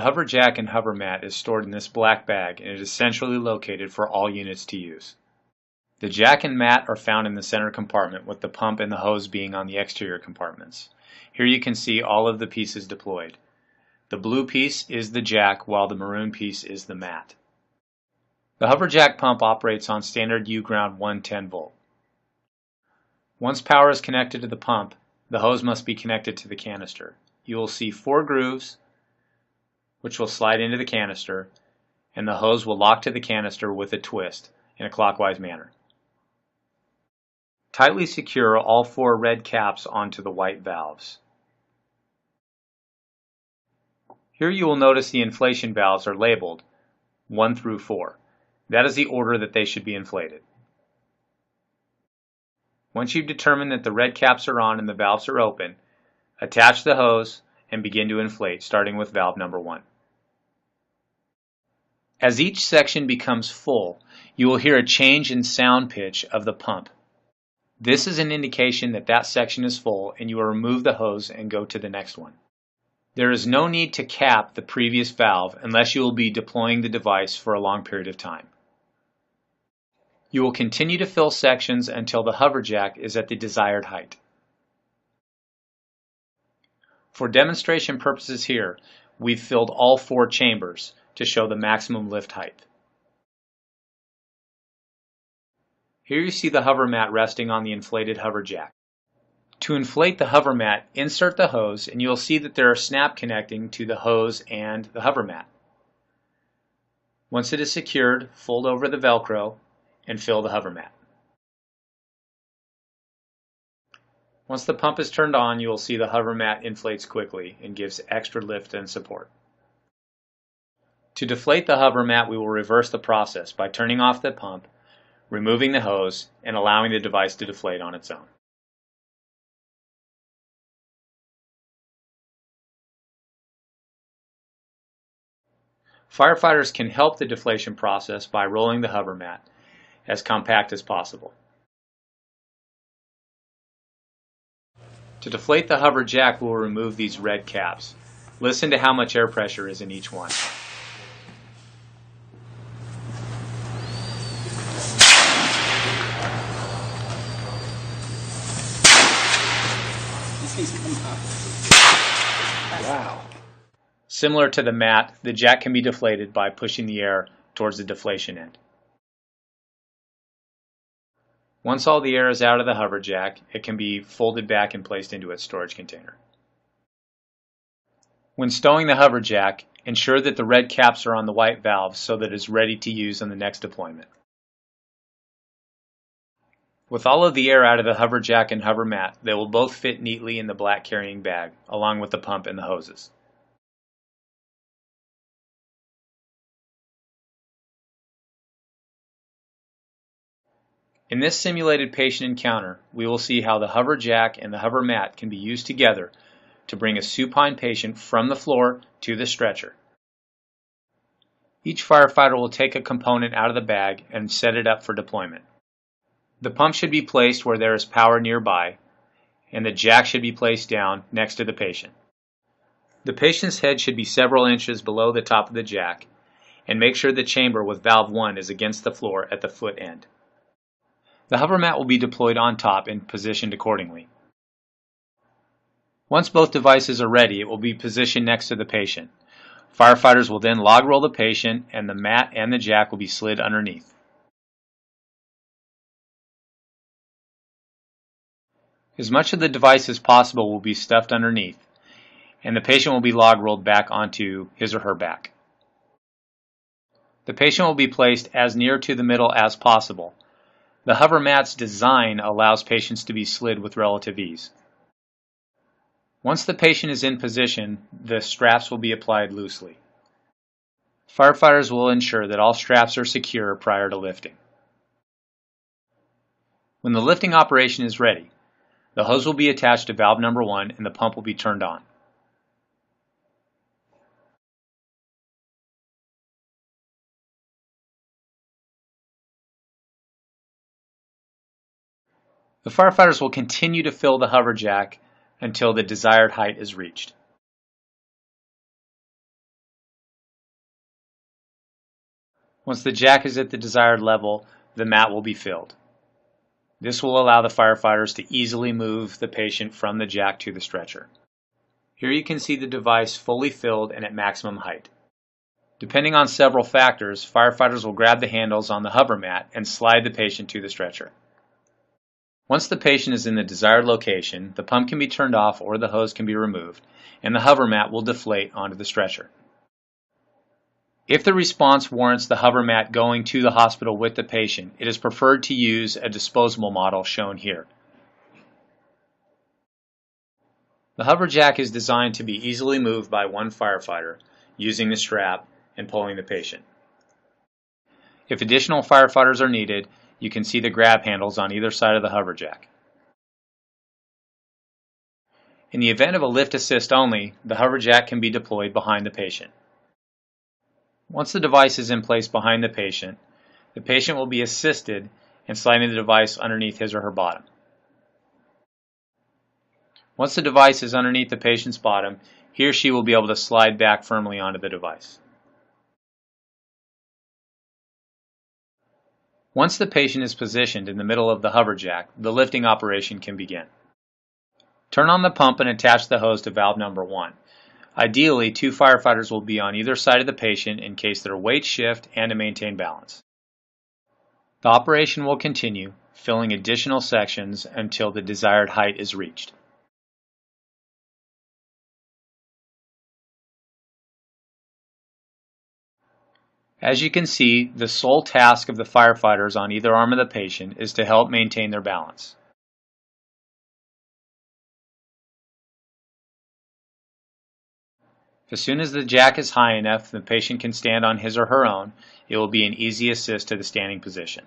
The HoverJack and Hovermatt is stored in this black bag and it is centrally located for all units to use. The jack and mat are found in the center compartment, with the pump and the hose being on the exterior compartments. Here you can see all of the pieces deployed. The blue piece is the jack, while the maroon piece is the mat. The HoverJack pump operates on standard U-ground 110 volt. Once power is connected to the pump, the hose must be connected to the canister. You will see 4 grooves, which will slide into the canister, and the hose will lock to the canister with a twist in a clockwise manner. Tightly secure all 4 red caps onto the white valves. Here you will notice the inflation valves are labeled 1 through 4. That is the order that they should be inflated. Once you've determined that the red caps are on and the valves are open, attach the hose and begin to inflate, starting with valve number 1. As each section becomes full, you will hear a change in sound pitch of the pump. This is an indication that that section is full, and you will remove the hose and go to the next one. There is no need to cap the previous valve unless you will be deploying the device for a long period of time. You will continue to fill sections until the HoverJack is at the desired height. For demonstration purposes here, we've filled all 4 chambers to show the maximum lift height. Here you see the Hovermatt resting on the inflated HoverJack. To inflate the Hovermatt, insert the hose and you'll see that there are snaps connecting to the hose and the Hovermatt. Once it is secured, fold over the Velcro and fill the Hovermatt. Once the pump is turned on, you will see the Hovermatt inflates quickly and gives extra lift and support. To deflate the Hovermatt, we will reverse the process by turning off the pump, removing the hose, and allowing the device to deflate on its own. Firefighters can help the deflation process by rolling the Hovermatt as compact as possible. To deflate the HoverJack, we'll remove these red caps. Listen to how much air pressure is in each one. Wow. Similar to the mat, the jack can be deflated by pushing the air towards the deflation end. Once all the air is out of the HoverJack, it can be folded back and placed into its storage container. When stowing the HoverJack, ensure that the red caps are on the white valves so that it is ready to use on the next deployment. With all of the air out of the HoverJack and Hovermatt, they will both fit neatly in the black carrying bag, along with the pump and the hoses. In this simulated patient encounter, we will see how the HoverJack and the Hovermatt can be used together to bring a supine patient from the floor to the stretcher. Each firefighter will take a component out of the bag and set it up for deployment. The pump should be placed where there is power nearby, and the jack should be placed down next to the patient. The patient's head should be several inches below the top of the jack, and make sure the chamber with valve 1 is against the floor at the foot end. The Hovermatt will be deployed on top and positioned accordingly. Once both devices are ready, it will be positioned next to the patient. Firefighters will then log roll the patient, and the mat and the jack will be slid underneath. As much of the device as possible will be stuffed underneath, and the patient will be log rolled back onto his or her back. The patient will be placed as near to the middle as possible. The Hovermatt's design allows patients to be slid with relative ease. Once the patient is in position, the straps will be applied loosely. Firefighters will ensure that all straps are secure prior to lifting. When the lifting operation is ready, the hose will be attached to valve number 1 and the pump will be turned on. The firefighters will continue to fill the HoverJack until the desired height is reached. Once the jack is at the desired level, the mat will be filled. This will allow the firefighters to easily move the patient from the jack to the stretcher. Here you can see the device fully filled and at maximum height. Depending on several factors, firefighters will grab the handles on the Hovermatt and slide the patient to the stretcher. Once the patient is in the desired location, the pump can be turned off or the hose can be removed, and the Hovermatt will deflate onto the stretcher. If the response warrants the Hovermatt going to the hospital with the patient, it is preferred to use a disposable model shown here. The HoverJack is designed to be easily moved by one firefighter using the strap and pulling the patient. If additional firefighters are needed, you can see the grab handles on either side of the HoverJack. In the event of a lift assist only, the HoverJack can be deployed behind the patient. Once the device is in place behind the patient will be assisted in sliding the device underneath his or her bottom. Once the device is underneath the patient's bottom, he or she will be able to slide back firmly onto the device. Once the patient is positioned in the middle of the HoverJack, the lifting operation can begin. Turn on the pump and attach the hose to valve number 1. Ideally, 2 firefighters will be on either side of the patient in case their weights shift and to maintain balance. The operation will continue, filling additional sections until the desired height is reached. As you can see, the sole task of the firefighters on either arm of the patient is to help maintain their balance. As soon as the jack is high enough the patient can stand on his or her own, it will be an easy assist to the standing position.